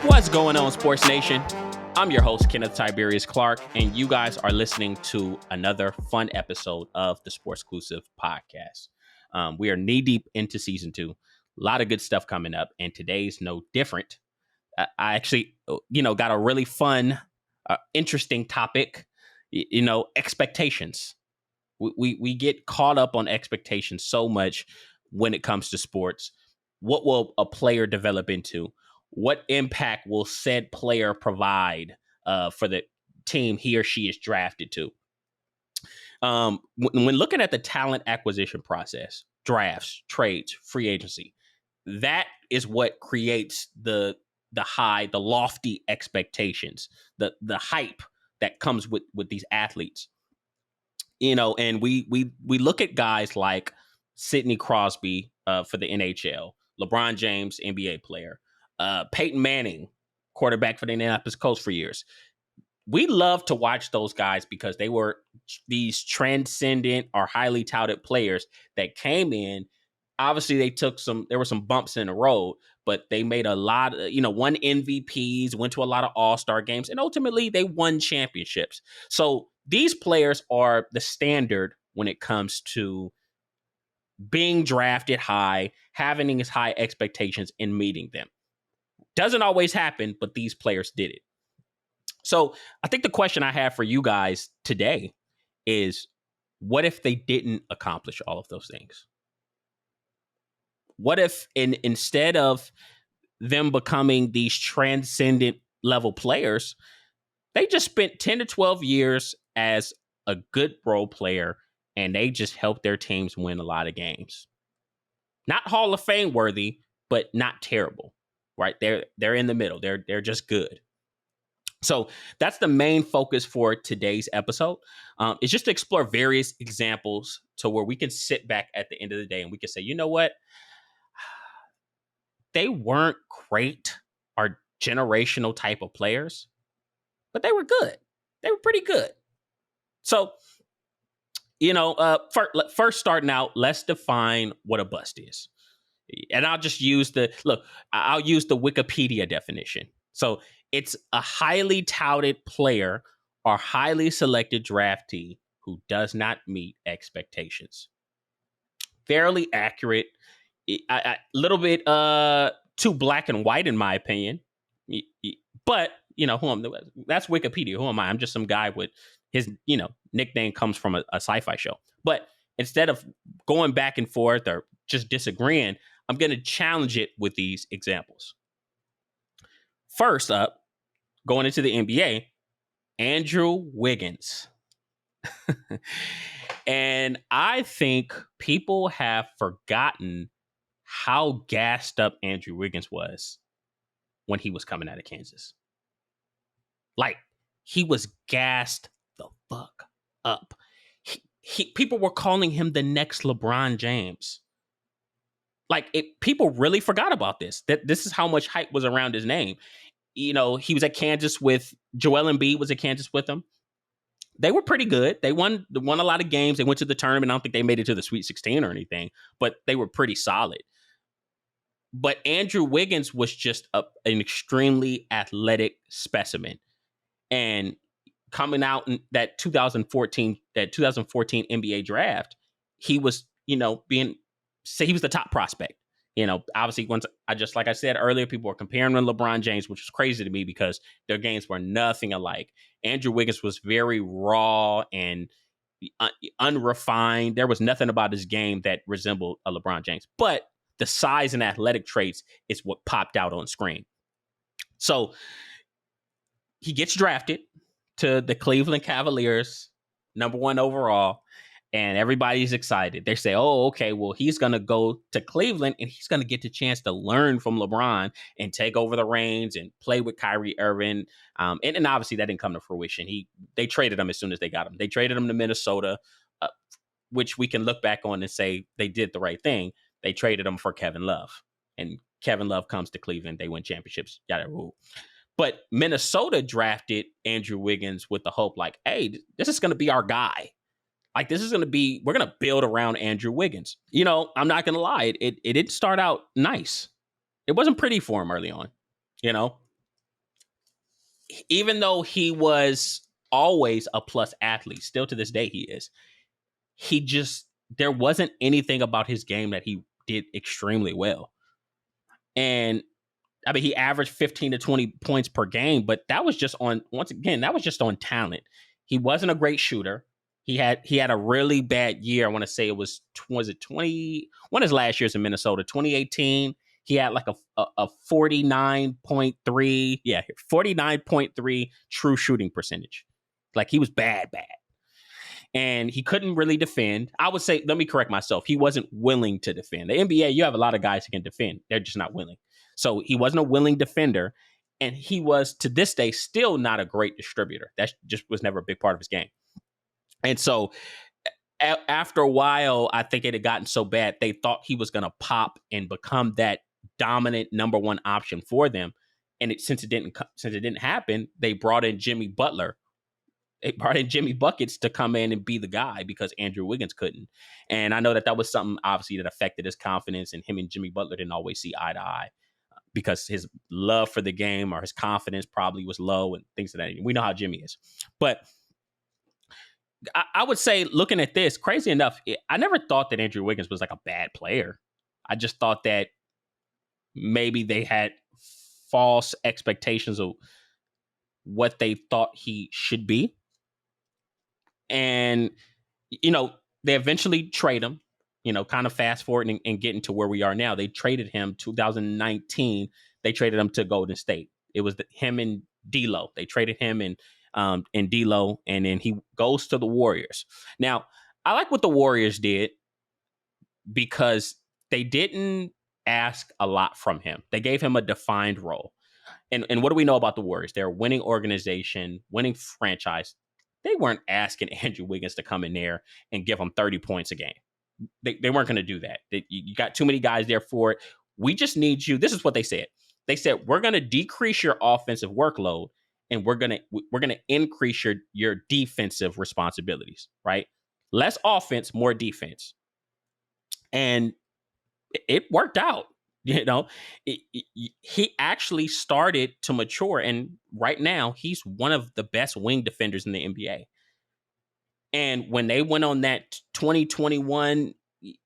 What's going on, Sports Nation? I'm your host, Kenneth Tiberius Clark, and you guys are listening to another fun episode of the Sports Exclusive podcast. We are knee deep into season 2. A lot of good stuff coming up, and today's no different. I actually, got a really fun, interesting topic. Expectations. We get caught up on expectations so much when it comes to sports. What will a player develop into? What impact will said player provide for the team he or she is drafted to? When looking at the talent acquisition process, drafts, trades, free agency, that is what creates the lofty expectations, the hype that comes with these athletes. And we look at guys like Sidney Crosby for the NHL, LeBron James, NBA player, Peyton Manning, quarterback for the Indianapolis Colts for years. We love to watch those guys because they were these transcendent or highly touted players that came in. Obviously, there were some bumps in the road, but they made a lot of, won MVPs, went to a lot of all-star games, and ultimately they won championships. So these players are the standard when it comes to being drafted high, having these high expectations and meeting them. Doesn't always happen, but these players did it. So I think the question I have for you guys today is, what if they didn't accomplish all of those things? What if instead of them becoming these transcendent level players, they just spent 10 to 12 years as a good role player and they just helped their teams win a lot of games? Not Hall of Fame worthy, but not terrible. Right? They're in the middle. They're just good. So that's the main focus for today's episode. Is just to explore various examples to where we can sit back at the end of the day and we can say, you know what? They weren't great or generational type of players, but they were good. They were pretty good. So, first starting out, let's define what a bust is. And I'll just use I'll use the Wikipedia definition. So it's a highly touted player or highly selected draftee who does not meet expectations. Fairly accurate. A little bit too black and white in my opinion. But, that's Wikipedia. Who am I? I'm just some guy with his, nickname comes from a sci-fi show. But instead of going back and forth or just disagreeing, I'm going to challenge it with these examples. First up, going into the NBA, Andrew Wiggins. And I think people have forgotten how gassed up Andrew Wiggins was when he was coming out of Kansas. Like, he was gassed the fuck up. People were calling him the next LeBron James. People really forgot about this. That this is how much hype was around his name. He was at Kansas with Joel Embiid was at Kansas with him. They were pretty good. They won a lot of games. They went to the tournament. I don't think they made it to the Sweet 16 or anything, but they were pretty solid. But Andrew Wiggins was just an extremely athletic specimen. And coming out in that 2014 NBA draft, he was, he was the top prospect. Obviously, like I said earlier, people were comparing him to LeBron James, which was crazy to me because their games were nothing alike. Andrew Wiggins was very raw and unrefined. There was nothing about his game that resembled a LeBron James, but the size and athletic traits is what popped out on screen. So he gets drafted to the Cleveland Cavaliers, number 1 overall. And everybody's excited. They say, oh, okay, well, he's going to go to Cleveland and he's going to get the chance to learn from LeBron and take over the reins and play with Kyrie Irving. And obviously that didn't come to fruition. They traded him as soon as they got him. They traded him to Minnesota, which we can look back on and say they did the right thing. They traded him for Kevin Love. And Kevin Love comes to Cleveland. They win championships. Yada rule. But Minnesota drafted Andrew Wiggins with the hope like, hey, this is going to be our guy. Like, this is going to be, we're going to build around Andrew Wiggins. You know, I'm not going to lie. It didn't start out nice. It wasn't pretty for him early on. You know, even though he was always a plus athlete, still to this day he is, he just, there wasn't anything about his game that he did extremely well. And I mean, he averaged 15 to 20 points per game, but that was just on, once again, that was just on talent. He wasn't a great shooter. He had a really bad year. I want to say it was it 20, one of his last years in Minnesota, 2018. He had like a 49.3, 49.3 true shooting percentage. Like, he was bad. And he couldn't really defend. I would say, let me correct myself. He wasn't willing to defend. The NBA, you have a lot of guys who can defend. They're just not willing. So he wasn't a willing defender. And he was, to this day, still not a great distributor. That just was never a big part of his game. And so after a while, I think it had gotten so bad, they thought he was going to pop and become that dominant number one option for them. And since it didn't happen, they brought in Jimmy Butler. They brought in Jimmy Buckets to come in and be the guy because Andrew Wiggins couldn't. And I know that was something, obviously, that affected his confidence, and him and Jimmy Butler didn't always see eye to eye because his love for the game or his confidence probably was low and things of that. We know how Jimmy is. But I would say, looking at this, crazy enough, I never thought that Andrew Wiggins was like a bad player. I just thought that maybe they had false expectations of what they thought he should be. And, you know, they eventually trade him, you know, kind of fast forward and getting to where we are now. They traded him 2019. They traded him to Golden State. It was him and D'Lo. They traded him and D'Lo, and then he goes to the Warriors. Now, I like what the Warriors did because they didn't ask a lot from him. They gave him a defined role. And what do we know about the Warriors? They're a winning organization, winning franchise. They weren't asking Andrew Wiggins to come in there and give them 30 points a game. They weren't going to do that. You got too many guys there for it. We just need you. This is what they said. They said, we're going to decrease your offensive workload, and we're going to increase your defensive responsibilities, right? Less offense, more defense. And it worked out. You know, he actually started to mature, and right now he's one of the best wing defenders in the NBA. And when they went on that 2021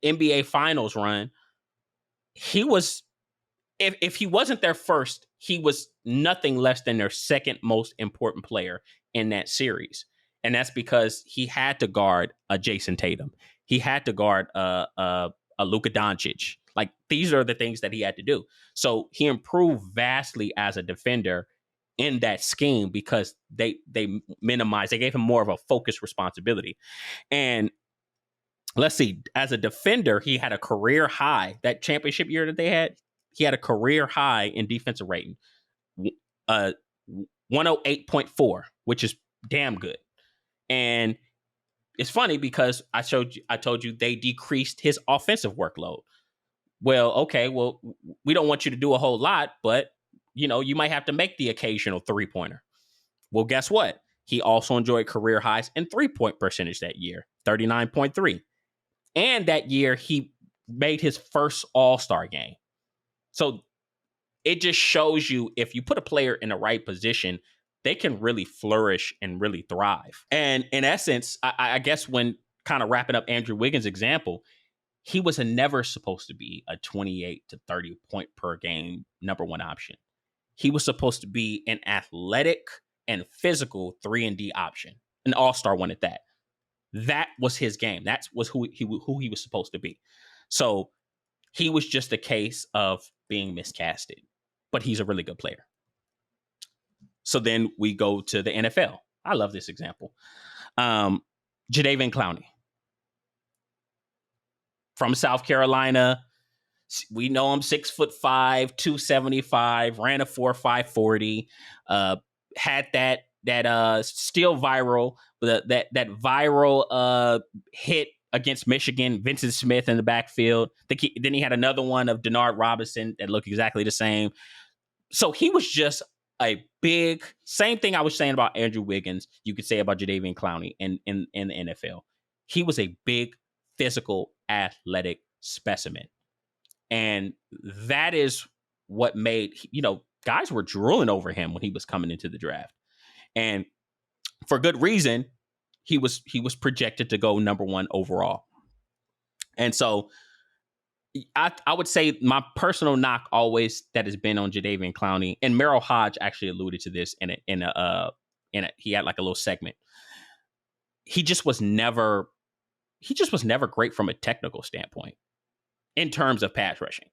NBA Finals run, he was, if he wasn't their first, he was nothing less than their second most important player in that series. And that's because he had to guard a Jason Tatum. He had to guard a Luka Doncic. Like, these are the things that he had to do. So he improved vastly as a defender in that scheme because they minimized, they gave him more of a focused responsibility. And let's see, as a defender, he had a career high. That championship year that they had, he had a career high in defensive rating, 108.4, which is damn good. And it's funny because I told you they decreased his offensive workload. Well, okay, well, we don't want you to do a whole lot, but, you know, you might have to make the occasional three-pointer. Well, guess what? He also enjoyed career highs in three-point percentage that year, 39.3. And that year, he made his first All-Star game. So it just shows you, if you put a player in the right position, they can really flourish and really thrive. And in essence, I guess when kind of wrapping up Andrew Wiggins' example, he was never supposed to be a 28 to 30 point per game number one option. He was supposed to be an athletic and physical 3-and-D option, an all-star one at that. That was his game. That was who he was supposed to be. So he was just a case of being miscasted, but he's a really good player. So then we go to the NFL. I love this example. Jadeveon Clowney. From South Carolina. We know him 6'5", 275, ran a 4.5 40, had that still viral, that viral hit against Michigan, Vincent Smith in the backfield. Then he had another one of Denard Robinson that looked exactly the same. So he was just a big, same thing I was saying about Andrew Wiggins, you could say about Jadeveon Clowney in the NFL. he was a big, physical, athletic specimen. And that is what made, guys were drooling over him when he was coming into the draft. And for good reason, he was projected to go number 1 overall. And so I would say my personal knock always that has been on Jadeveon Clowney, and Merrill Hodge actually alluded to this in a he had like a little segment. He just was never great from a technical standpoint in terms of pass rushing,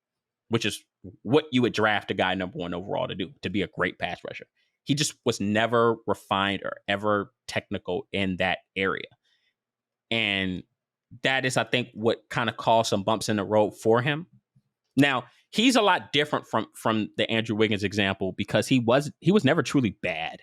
which is what you would draft a guy number 1 overall to do, to be a great pass rusher. He just was never refined or ever technical in that area. And that is, I think, what kind of caused some bumps in the road for him. Now, he's a lot different from the Andrew Wiggins example because he was never truly bad.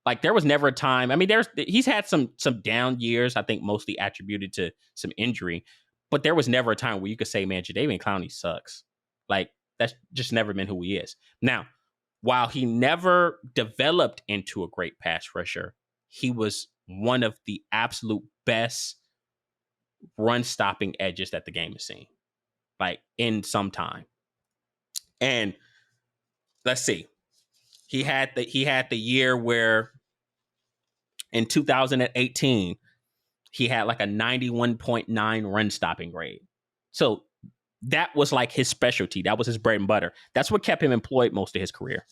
Like, there was never a time. I mean, he's had some down years, I think mostly attributed to some injury, but there was never a time where you could say, man, Jadeveon Clowney sucks. Like, that's just never been who he is. Now, while he never developed into a great pass rusher, he was one of the absolute best run-stopping edges that the game has seen, like, in some time. And let's see. He had the year where in 2018, he had like a 91.9 run-stopping grade. So that was like his specialty. That was his bread and butter. That's what kept him employed most of his career.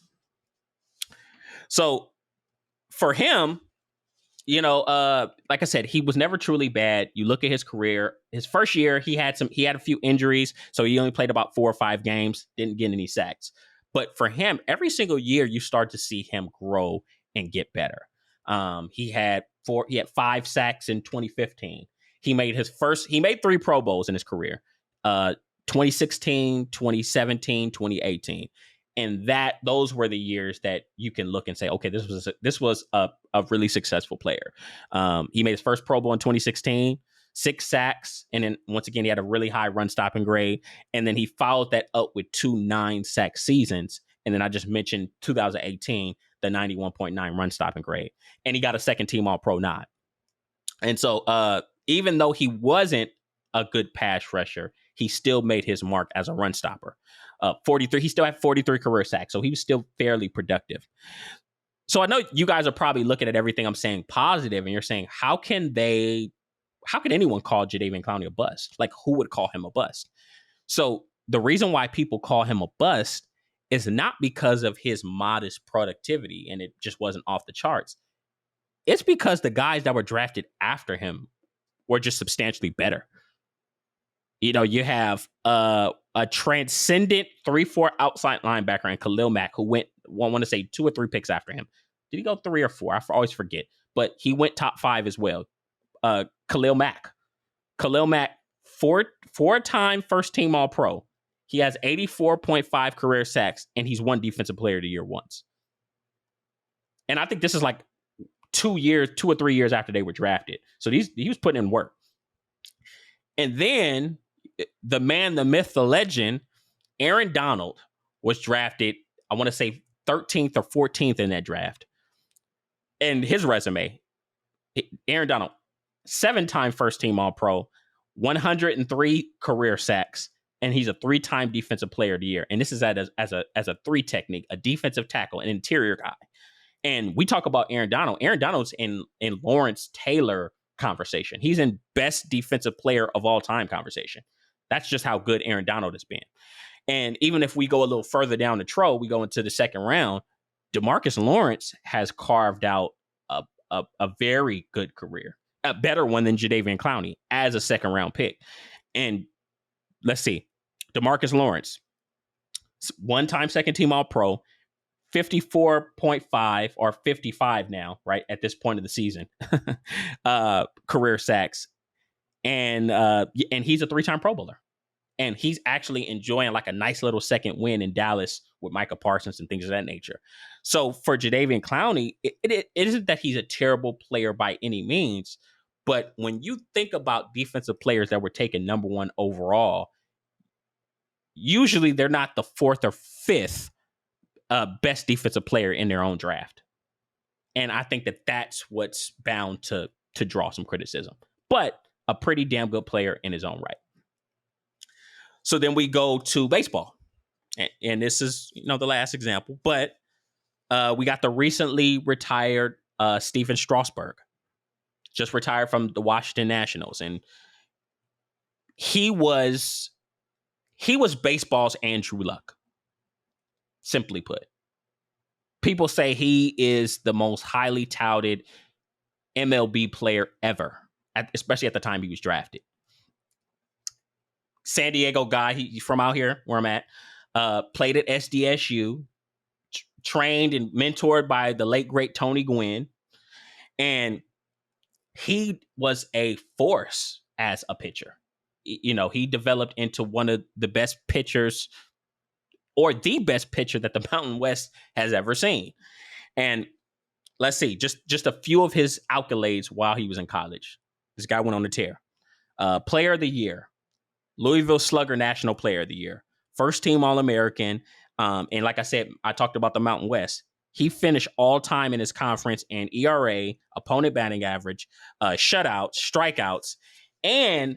So for him, like I said, he was never truly bad. You look at his career, his first year, he had a few injuries. So he only played about 4 or 5 games, didn't get any sacks. But for him, every single year you start to see him grow and get better. He had 5 sacks in 2015. He made 3 Pro Bowls in his career. 2016, 2017, 2018. And those were the years that you can look and say, okay, this was a really successful player. He made his first Pro Bowl in 2016, 6 sacks. And then once again, he had a really high run stopping grade. And then he followed that up with 2 9-sack seasons. And then I just mentioned 2018, the 91.9 run stopping grade. And he got a second team All-Pro nod. And so even though he wasn't a good pass rusher, he still made his mark as a run stopper. 43. He still had 43 career sacks, so he was still fairly productive. So I know you guys are probably looking at everything I'm saying positive, and you're saying, how can anyone call Jadeveon Clowney a bust? Like, who would call him a bust? So the reason why people call him a bust is not because of his modest productivity and it just wasn't off the charts. It's because the guys that were drafted after him were just substantially better. You have a transcendent 3-4 outside linebacker in Khalil Mack, who went, I want to say 2 or 3 picks after him. Did he go 3 or 4? I always forget. But he went top 5 as well. Khalil Mack, 4-time first team All-Pro. He has 84.5 career sacks, and he's won Defensive Player of the Year once. And I think this is like 2 or 3 years after they were drafted. So he was putting in work. And then the man, the myth, the legend, Aaron Donald was drafted, I want to say 13th or 14th in that draft. And his resume, Aaron Donald, 7-time first team All-Pro, 103 career sacks, and he's a 3-time Defensive Player of the Year. And this is as a 3 technique, a defensive tackle, an interior guy. And we talk about Aaron Donald. Aaron Donald's in Lawrence Taylor conversation. He's in best defensive player of all time conversation. That's just how good Aaron Donald has been. And even if we go a little further down the road, we go into the second round, DeMarcus Lawrence has carved out a very good career, a better one than Jadeveon Clowney as a second round pick. And let's see, DeMarcus Lawrence, 1-time second team All-Pro, 54.5 or 55 now, right, at this point of the season, career sacks. And he's a 3-time Pro Bowler. And he's actually enjoying like a nice little second win in Dallas with Micah Parsons and things of that nature. So for Jadeveon Clowney, it isn't that he's a terrible player by any means, but when you think about defensive players that were taken number 1 overall, usually they're not the 4th or 5th best defensive player in their own draft. And I think that that's what's bound to draw some criticism. but a pretty damn good player in his own right. So then we go to baseball. And this is, the last example, but we got the recently retired Stephen Strasburg, just retired from the Washington Nationals. And he was baseball's Andrew Luck, simply put. People say he is the most highly touted MLB player ever, especially at the time he was drafted. San Diego guy, he's from out here where I'm at, played at SDSU, trained and mentored by the late, great Tony Gwynn. And he was a force as a pitcher. He developed into one of the best pitchers, or the best pitcher that the Mountain West has ever seen. And let's see, just a few of his accolades while he was in college. This guy went on a tear. Player of the Year, Louisville Slugger National Player of the Year, first team All-American. And like I said, I talked about the Mountain West. He finished all time in his conference in ERA, opponent batting average, shutouts, strikeouts, and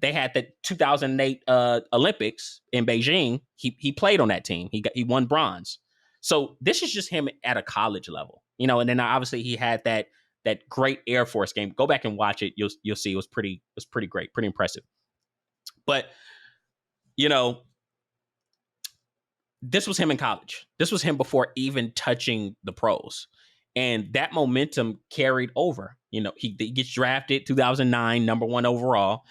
they had the 2008 Olympics in Beijing. He played on that team. He won bronze. So this is just him at a college level, And then obviously he had that great Air Force game. Go back and watch it. You'll see it was pretty great, pretty impressive. But this was him in college. This was him before even touching the pros. And that momentum carried over. He gets drafted 2009, number 1 overall,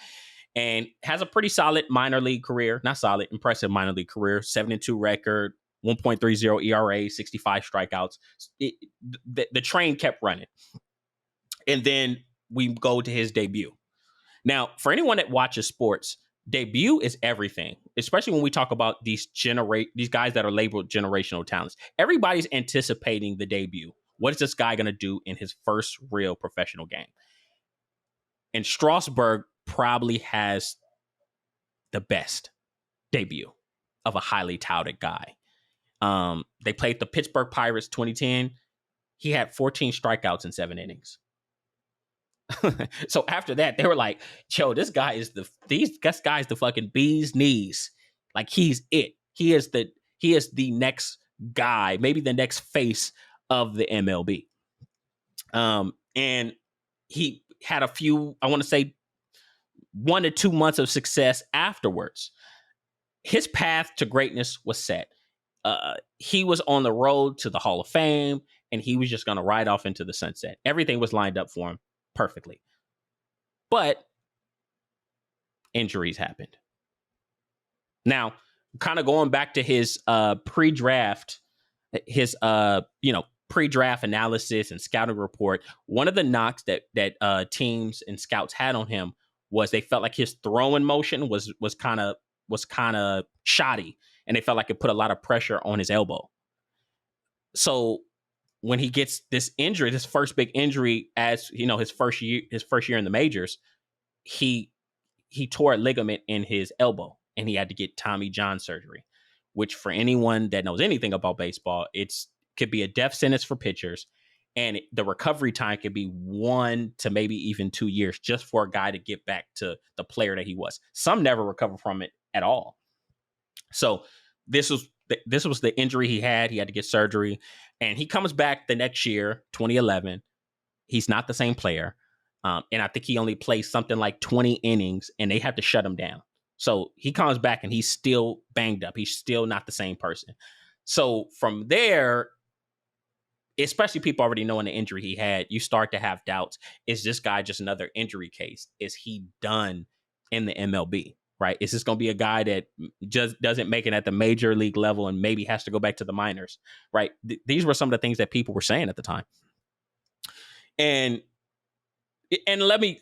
and has a pretty solid minor league career. Not solid, impressive minor league career. 7-2 record, 1.30 ERA, 65 strikeouts. The train kept running. And then we go to his debut. Now, for anyone that watches sports, debut is everything, especially when we talk about these guys that are labeled generational talents. Everybody's anticipating the debut. What is this guy going to do in his first real professional game? And Strasburg probably has the best debut of a highly touted guy. They played the Pittsburgh Pirates 2010. He had 14 strikeouts in 7 innings. So after that, they were like, "Yo, this guy is the fucking bee's knees. Like, he's it. He is the next guy, maybe the next face of the MLB." And he had a few, I want to say 1 to 2 months of success afterwards. His path to greatness was set. He was on the road to the Hall of Fame, and he was just going to ride off into the sunset. Everything was lined up for him perfectly. But injuries happened. Now, kind of going back to his pre-draft analysis and scouting report, one of the knocks that teams and scouts had on him was they felt like his throwing motion was kind of shoddy, and they felt like it put a lot of pressure on his elbow. So when he gets this injury, this first big injury, as his first year in the majors, he tore a ligament in his elbow, and he had to get Tommy John surgery, which for anyone that knows anything about baseball, could be a death sentence for pitchers, and the recovery time could be 1 to maybe even 2 years just for a guy to get back to the player that he was. Some never recover from it at all. So this was the injury he had. He had to get surgery, and he comes back the next year, 2011. He's not the same player. And I think he only plays something like 20 innings, and they have to shut him down. So he comes back, and he's still banged up. He's still not the same person. So from there, especially people already knowing the injury he had, you start to have doubts. Is this guy just another injury case? Is he done in the MLB? Right? Is this going to be a guy that just doesn't make it at the major league level and maybe has to go back to the minors? Right? These were some of the things that people were saying at the time. And let me,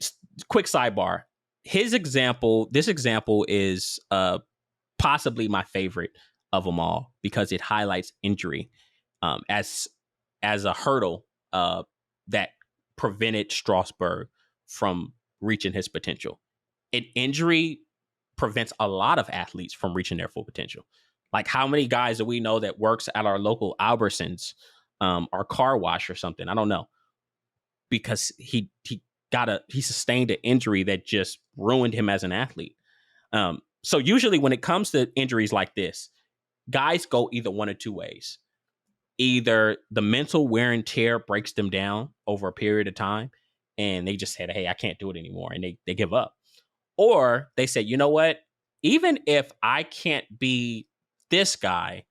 quick sidebar. This example is possibly my favorite of them all because it highlights injury as a hurdle that prevented Strasburg from reaching his potential. An injury prevents a lot of athletes from reaching their full potential. Like, how many guys do we know that works at our local Albertsons or car wash or something? I don't know. Because he he sustained an injury that just ruined him as an athlete. So usually when it comes to injuries like this, guys go either one of two ways. Either the mental wear and tear breaks them down over a period of time and they just said, hey, I can't do it anymore. And they give up. Or they say, you know what? Even if I can't be this guy,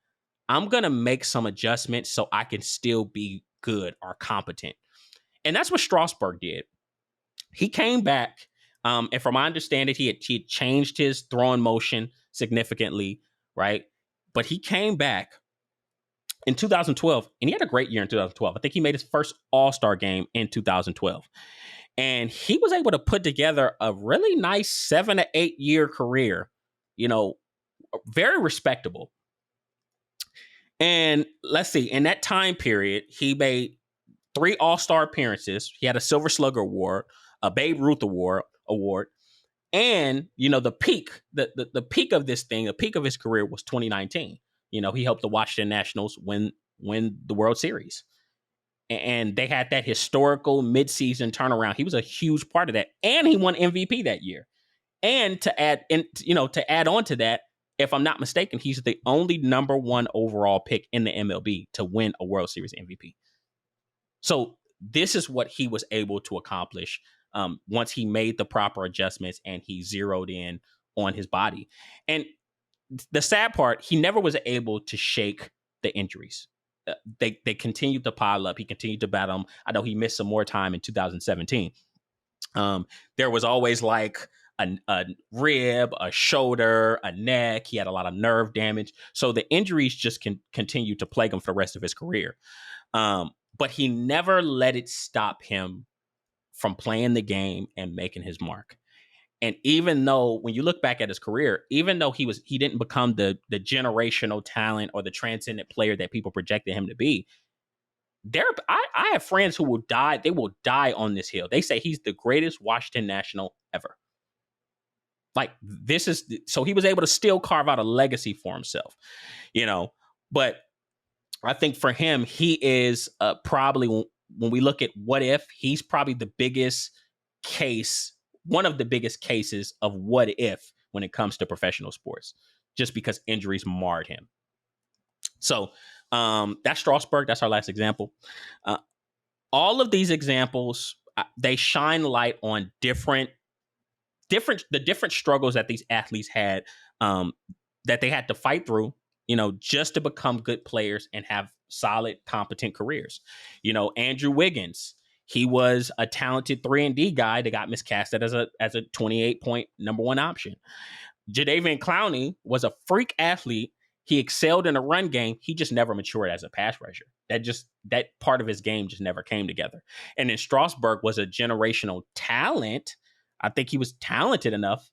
I'm going to make some adjustments so I can still be good or competent. And that's what Strasburg did. He came back, and from my understanding, he had changed his throwing motion significantly, right? But he came back in 2012, and he had a great year in 2012. I think he made his first All-Star game in 2012. And he was able to put together a really nice 7 to 8 year career, very respectable. And let's see, in that time period, he made 3 All-Star appearances. He had a Silver Slugger Award, a Babe Ruth Award, and the peak of this thing, the peak of his career was 2019. He helped the Washington Nationals win the World Series, and they had that historical midseason turnaround. He was a huge part of that, and he won MVP that year. And to add on to that, if I'm not mistaken, he's the only number 1 overall pick in the MLB to win a World Series MVP. So this is what he was able to accomplish once he made the proper adjustments and he zeroed in on his body. And the sad part, he never was able to shake the injuries. They continued to pile up. He continued to battle them. I know he missed some more time in 2017. There was always like a rib, a shoulder, a neck. He had a lot of nerve damage. So the injuries just continue to plague him for the rest of his career. But he never let it stop him from playing the game and making his mark. And even though, when you look back at his career, even though he didn't become the generational talent or the transcendent player that people projected him to be, I have friends who will die. They will die on this hill. They say he's the greatest Washington National ever. Like, so he was able to still carve out a legacy for himself, but I think for him, he is probably, when we look at what if, he's probably the biggest case, one of the biggest cases of what if when it comes to professional sports, just because injuries marred him. So that's Strasburg. That's our last example. All of these examples, they shine light on the different struggles that these athletes had, that they had to fight through, just to become good players and have solid, competent careers. Andrew Wiggins, he was a talented 3-and-D guy that got miscasted as a 28-point number 1 option. Jadeveon Clowney was a freak athlete. He excelled in a run game. He just never matured as a pass rusher. That part of his game just never came together. And then Strasburg was a generational talent. I think he was talented enough,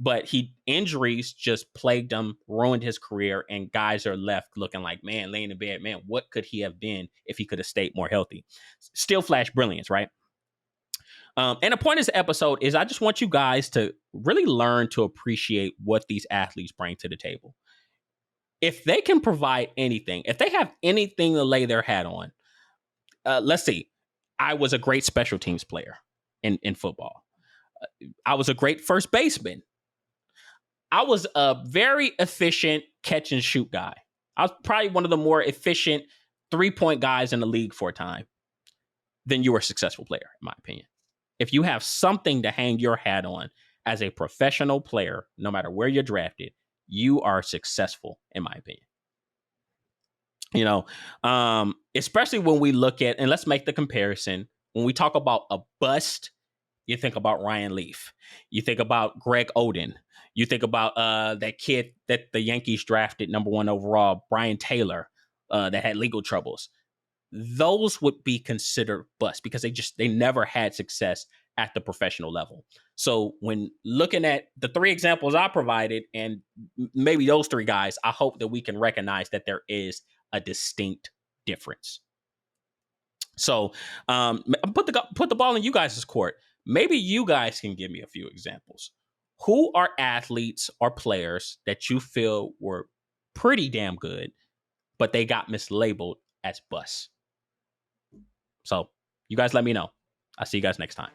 but injuries just plagued him, ruined his career, and guys are left looking like, man, laying in bed, man, what could he have been if he could have stayed more healthy? Still flash brilliance, right? And the point of this episode is I just want you guys to really learn to appreciate what these athletes bring to the table. If they can provide anything, if they have anything to lay their hat on, let's see. I was a great special teams player in football. I was a great first baseman. I was a very efficient catch and shoot guy. I was probably one of the more efficient 3-point guys in the league for a time. Then you were a successful player, in my opinion. If you have something to hang your hat on as a professional player, no matter where you're drafted, you are successful, in my opinion. Especially when we look at, and let's make the comparison, when we talk about a bust, you think about Ryan Leaf. You think about Greg Oden. You think about that kid that the Yankees drafted number 1 overall, Brian Taylor, that had legal troubles. Those would be considered busts because they never had success at the professional level. So when looking at the 3 examples I provided, and maybe those 3 guys, I hope that we can recognize that there is a distinct difference. So put the ball in you guys' court. Maybe you guys can give me a few examples. Who are athletes or players that you feel were pretty damn good, but they got mislabeled as busts? So you guys let me know. I'll see you guys next time.